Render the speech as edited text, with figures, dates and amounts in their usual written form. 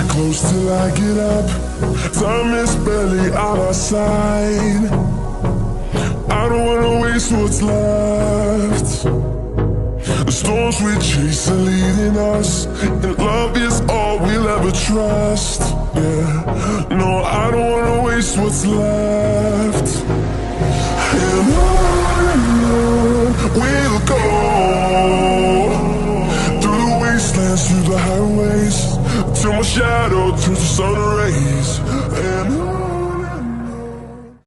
Close till I get up. Time is barely on our side. I don't wanna waste what's left. The storms we chase are leading us, and love is all we'll ever trust. Yeah, no, I don't wanna waste what's left. And on we'll go, through the wastelands, through the highways, till my shadow turns to sun rays. And